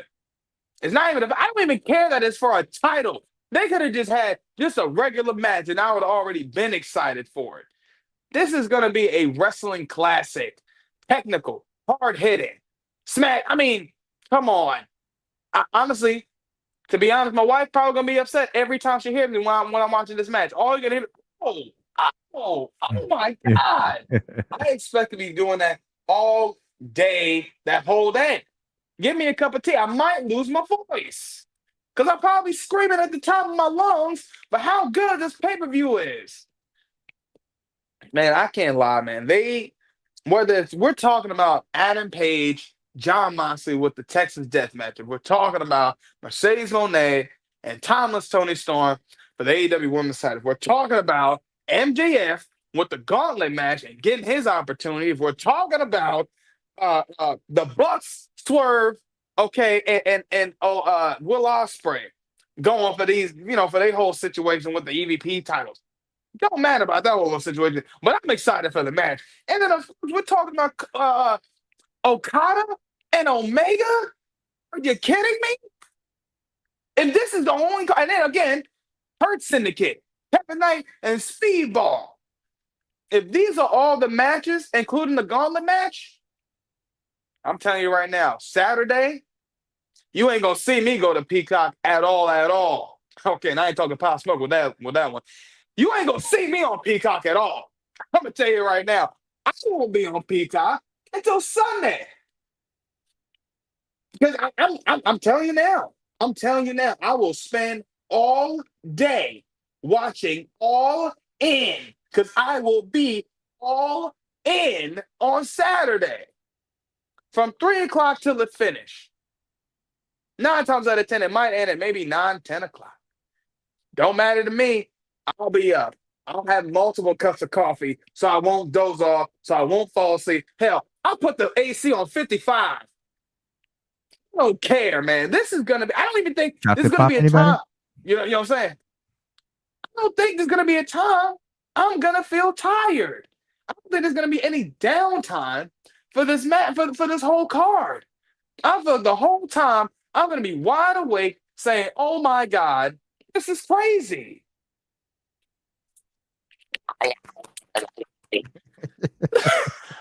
It's not even, I don't even care that it's for a title. They could have just had just a regular match and I would have already been excited for it. This is going to be a wrestling classic. technical, hard hitting, smack. I mean, come on. Honestly, to be honest, my wife probably gonna be upset every time she hears me when I'm watching this match. All you're gonna hear, oh, oh my God. I expect to be doing that all day, that whole day. Give me a cup of tea. I might lose my voice. Because I'm probably screaming at the top of my lungs for how good this pay-per-view is. Man, I can't lie, man. Whether we're talking about Adam Page, John Moxley with the Texas Death Match, if we're talking about Mercedes Moné and Timeless Tony Storm for the AEW Women's Title, if we're talking about MJF with the Gauntlet match and getting his opportunity, if we're talking about the Bucks Swerve, okay, and Will Ospreay going for these, for their whole situation with the EVP titles. Don't matter about that whole situation, but I'm excited for the match. And then of course, we're talking about Okada and Omega. Are you kidding me? And this is the only, and then again, Hurt Syndicate, Pepper Knight, and Speedball. If these are all the matches, including the Gauntlet match, I'm telling you right now, Saturday, you ain't gonna see me go to Peacock at all, at all. Okay, and I ain't talking Pop Smoke with that one. You ain't gonna see me on Peacock at all. I'm gonna tell you right now, I won't be on Peacock until Sunday. Because I'm telling you now, I will spend all day watching All In because I will be all in on Saturday from 3 o'clock till the finish. 9 times out of 10, it might end at maybe 9, 10 o'clock. Don't matter to me. I'll be up. I'll have multiple cups of coffee so I won't doze off, so I won't fall asleep. Hell, I'll put the AC on 55. I don't care, man. This is going to be, I don't even think this is Chocolate going to pop, be a anybody? time. You know what I'm saying? I don't think there's going to be a time I'm going to feel tired. I don't think there's going to be any downtime for this for this whole card. I feel the whole time I'm going to be wide awake saying, oh my God, this is crazy.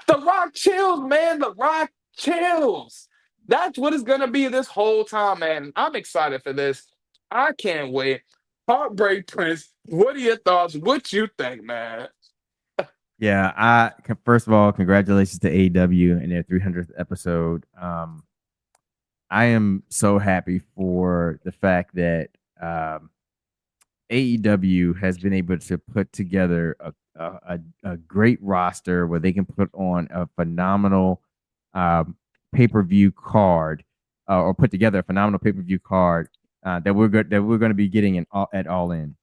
The Rock chills, man. The Rock chills. That's what it's gonna be this whole time, man. I'm excited for this. I can't wait. Heartbreak Prince, what are your thoughts? What you think, man? Yeah, first of all, congratulations to AEW and their 300th episode. I am so happy for the fact that AEW has been able to put together a great roster where they can put on a phenomenal pay-per-view card or put together a phenomenal pay-per-view card that we're going to be getting at All In.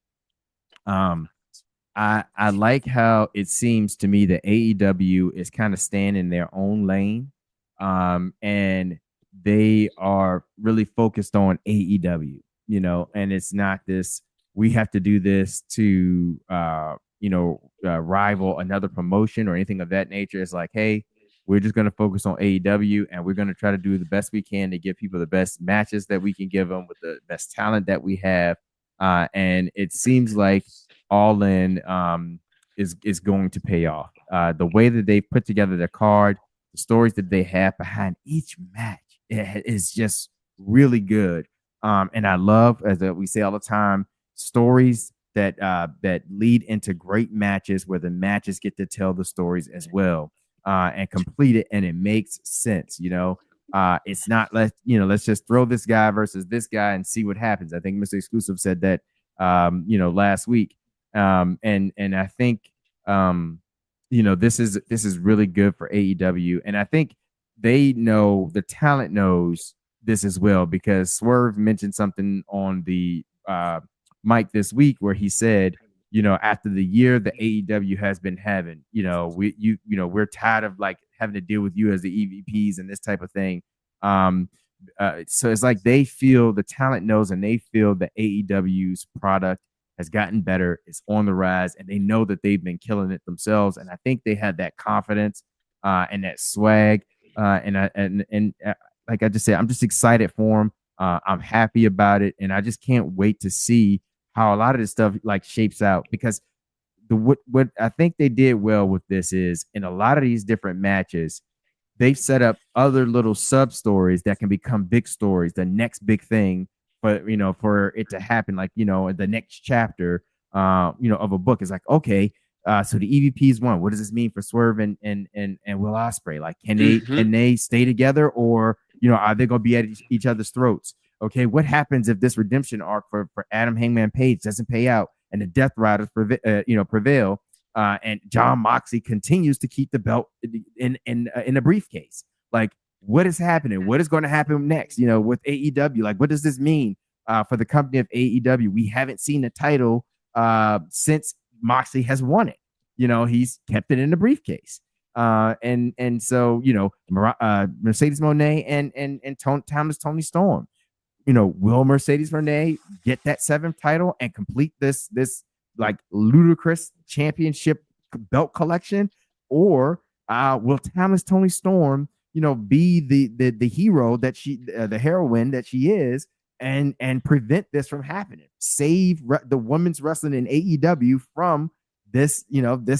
I like how it seems to me that AEW is kind of staying in their own lane, and they are really focused on AEW, and it's not this we have to do this to rival another promotion or anything of that nature. It's like, hey, we're just going to focus on AEW and we're going to try to do the best we can to give people the best matches that we can give them with the best talent that we have. And it seems like All In is going to pay off. The way that they put together their card, the stories that they have behind each match is just really good. And I love, as we say all the time, stories that lead into great matches where the matches get to tell the stories as well and complete it, and it makes sense. It's not let's just throw this guy versus this guy and see what happens. I think Mr. Exclusive said that last week, and I think this is really good for AEW, and I think they know, the talent knows this as well, because Swerve mentioned something on the Mike this week where he said, after the year that AEW has been having, we're tired of like having to deal with you as the EVPs and this type of thing. So it's like they feel, the talent knows, and they feel that AEW's product has gotten better, it's on the rise, and they know that they've been killing it themselves. And I think they had that confidence and that swag. And like I just said, I'm just excited for them. I'm happy about it, and I just can't wait to see how a lot of this stuff like shapes out, because what I think they did well with this is, in a lot of these different matches, they've set up other little sub stories that can become big stories, the next big thing for it to happen, like, the next chapter, of a book is like, okay, so the EVPs won. What does this mean for Swerve and Will Ospreay? Like, Mm-hmm. can they stay together, or are they going to be at each other's throats? Okay, what happens if this redemption arc for Adam Hangman Page doesn't pay out and the Death Riders prevail, and John Moxley continues to keep the belt in a briefcase? Like, what is happening? What is going to happen next? With AEW, like, what does this mean for the company of AEW? We haven't seen the title since Moxley has won it. He's kept it in the briefcase. And so Mercedes Moné and Thomas Tony Storm. Will Mercedes Moné get that 7th title and complete this like ludicrous championship belt collection, or will Thomas Tony Storm be the hero that the heroine that she is, and prevent this from happening, save the women's wrestling in AEW from this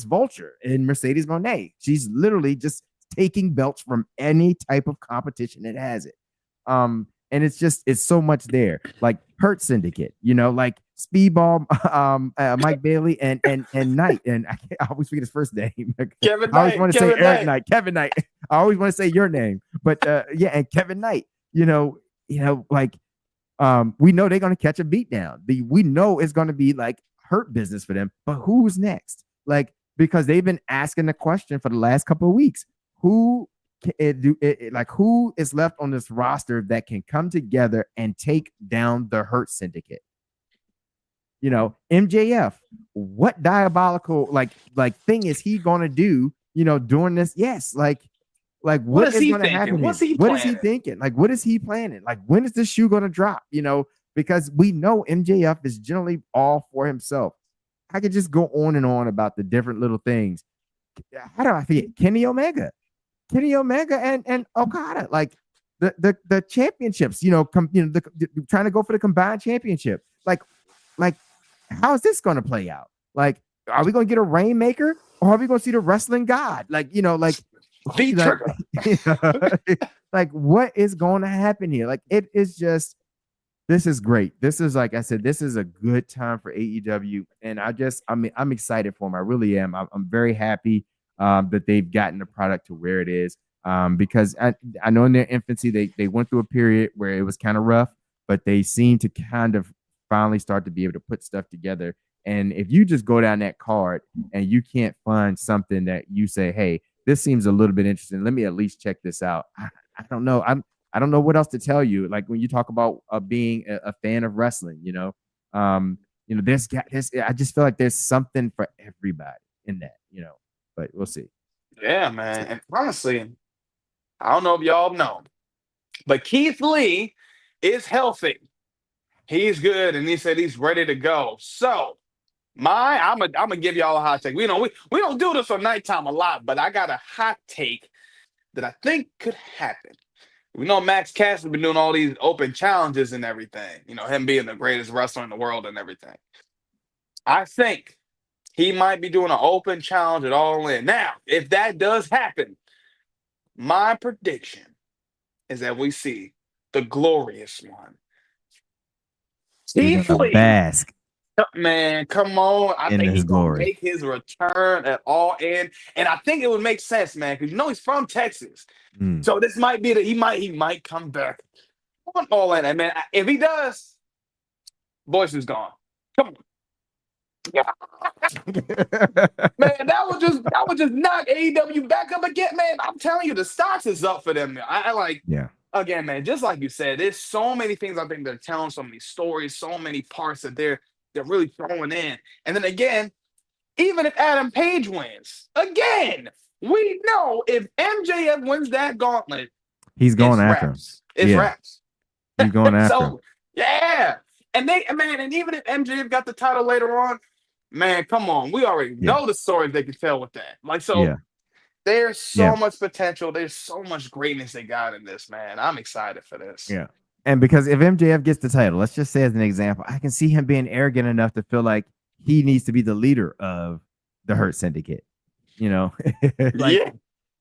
vulture in Mercedes Moné? She's literally just taking belts from any type of competition that has it. And it's so much there, like Hurt Syndicate, like Speedball, Mike Bailey, and Knight, and I always forget his first name. Kevin I always Knight. want to say Kevin Eric Knight. Knight, Kevin Knight. I always want to say your name, but and Kevin Knight. Like, we know they're going to catch a beat down. We know it's going to be like Hurt business for them, but who's next? Like, because they've been asking the question for the last couple of weeks: who who is left on this roster that can come together and take down the Hurt Syndicate? MJF, what diabolical like thing is he gonna do during this? Yes, like what is he going to thinking? happen? What's he What is he planning? thinking? Like, what is he planning? Like, when is this shoe going to drop? Because we know MJF is generally all for himself. I could just go on and on about the different little things. How do I forget Kenny Omega and Okada, like the championships, trying to go for the combined championship. Like how is this going to play out? Like, are we going to get a Rainmaker, or are we going to see the wrestling god? Like, like what is going to happen here? Like, it is just, this is great. This is, like I said, this is a good time for AEW, and I'm excited for them. I really am. I'm very happy that they've gotten the product to where it is, because I know in their infancy they went through a period where it was kind of rough, but they seem to kind of finally start to be able to put stuff together. And if you just go down that card and you can't find something that you say, hey, this seems a little bit interesting, let me at least check this out. I don't know. I don't know what else to tell you. Like, when you talk about being a fan of wrestling, there's I just feel like there's something for everybody in that, but we'll see. Yeah, man. And honestly, I don't know if y'all know, but Keith Lee is healthy. He's good, and he said he's ready to go. So, I'm gonna give y'all a hot take. We don't do this on nighttime a lot, but I got a hot take that I think could happen. We know Max Cass has been doing all these open challenges and everything. Him being the greatest wrestler in the world and everything. I think he might be doing an open challenge at All In. Now, if that does happen, my prediction is that we see the glorious one, He's Keith gonna Lee. bask Man, come on. I in think his he's going to glory. make his return at All In. And I think it would make sense, man, because he's from Texas. So this might be that he might come back on All In. And man, if he does, voice is gone. Come on. Yeah. Man, that would just knock AEW back up again, man. I'm telling you, the stocks is up for them. I like, Yeah. again, man, just like you said, there's so many things I think they're telling, so many stories, so many parts that they're really throwing in. And then again, even if Adam Page wins, again, we know if MJF wins that gauntlet, He's going it's after wraps. It's Yeah. wraps. him. He's going after him. So, yeah. And even if MJF got the title later on, man, come on. We already know the stories they can tell with that. Like, so Yeah. there's so much potential. There's so much greatness they got in this, man. I'm excited for this. Yeah. And because if MJF gets the title, let's just say as an example, I can see him being arrogant enough to feel like he needs to be the leader of the Hurt Syndicate. Like,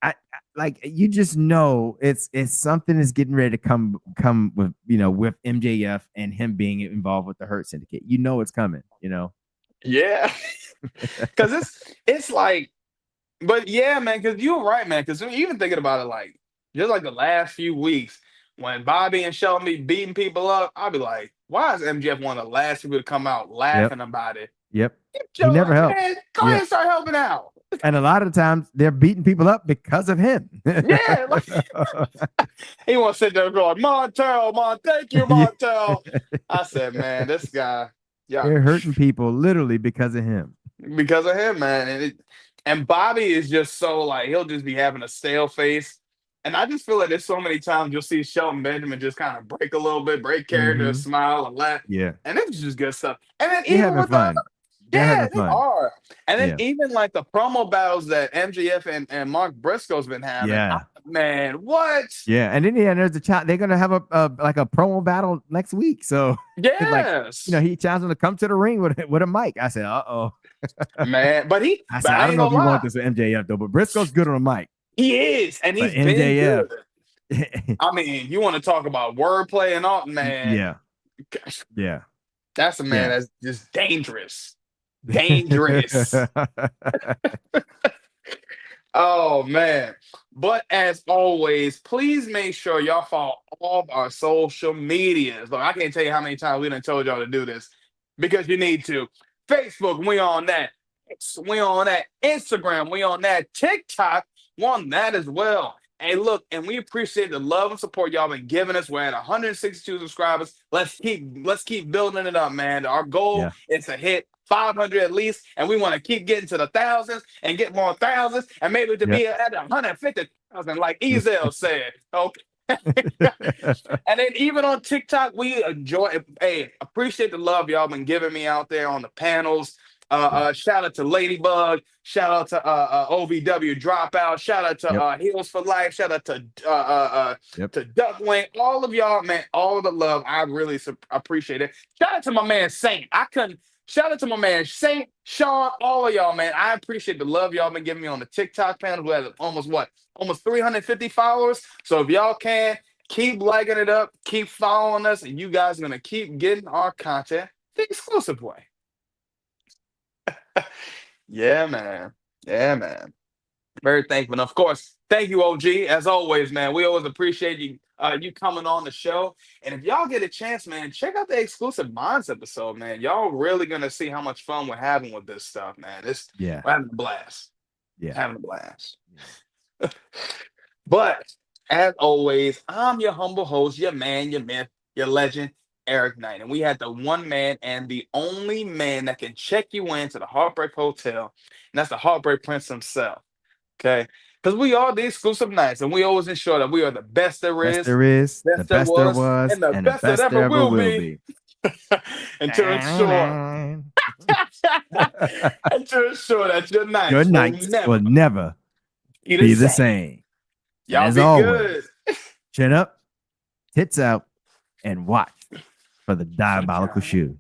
Yeah. like you just know it's something is getting ready to come with with MJF and him being involved with the Hurt Syndicate. You know it's coming. Yeah, because it's like, but yeah, man, because you're right, man. Because even thinking about it, like just like the last few weeks when Bobby and Shelton be beating people up, I'll be like, why is MJF one of the last people to come out Yep. laughing about it? Yep. He Joe, never helps. man, go ahead Yep. and start helping out. And a lot of times they're beating people up because of him. Yeah, like he wants to sit there and go like, Montel, thank you, Yeah. Montel. I said, man, this guy, yeah, They're hurting people literally because of him. because of him, man. And Bobby is just so like he'll just be having a stale face. And I just feel like there's so many times you'll see Shelton Benjamin just kind of break a little bit, break character, Mm-hmm. smile, and laugh. Yeah. And it's just good stuff. And then They're even having with the fun. They're yeah, having they fun. are. And then Yeah. even like the promo battles that MGF and Mark Briscoe's been having. Yeah. Man, what? Yeah. And then there's a child. They're gonna have a like a promo battle next week. So like Yes. he challenged him to come to the ring with a mic. I said, uh-oh. Man, but I but said, I I don't ain't know if gonna you lie. want this with MJF though, but Briscoe's good on a mic. He is, and But he's been MJF, good. I mean, you want to talk about wordplay and all, man. yeah. Yeah. That's a man Yeah. that's just dangerous. Dangerous. Oh man. But as always, please make sure y'all follow all of our social medias. Look, I can't tell you how many times we done told y'all to do this because you need to. Facebook, we on that. We on that. Instagram, we on that. TikTok, we on that as well. Hey, look, and we appreciate the love and support y'all been giving us. We're at 162 subscribers. Let's keep building it up, man. Our goal is to hit 500 at least, and we want to keep getting to the thousands and get more thousands, and maybe to be at 150,000, like Ezel said. Okay. And then even on TikTok, we appreciate the love y'all been giving me out there on the panels. Shout out to Ladybug. Shout out to OVW Dropout. Shout out to Heels for Life. Shout out to Duckwing. All of y'all, man. All of the love. I really appreciate it. Shout out to my man Saint. Shout out to my man Saint, Sean, all of y'all, man. I appreciate the love y'all been giving me on the TikTok panel. We have almost 350 followers. So if y'all can, keep liking it up, keep following us, and you guys are gonna keep getting our content the exclusive way. Yeah, man. Yeah, man. Very thankful. And of course, thank you, OG. As always, man. We always appreciate you you coming on the show. And if y'all get a chance, man, check out the exclusive Minds episode, man. Y'all really gonna see how much fun we're having with this stuff, man. We're having a blast. Yeah. Having a blast. But as always, I'm your humble host, your man, your myth, your legend, Eric Knight. And we had the one man and the only man that can check you into the Heartbreak Hotel, and that's the Heartbreak Prince himself. Okay? Because we are the exclusive Knights, and we always ensure that we are the best there is, the best there was, and the best that ever will be. And to ensure that your nights will never be the same. Y'all as be always, good. Chin up, tits out, and watch for the diabolical shoe.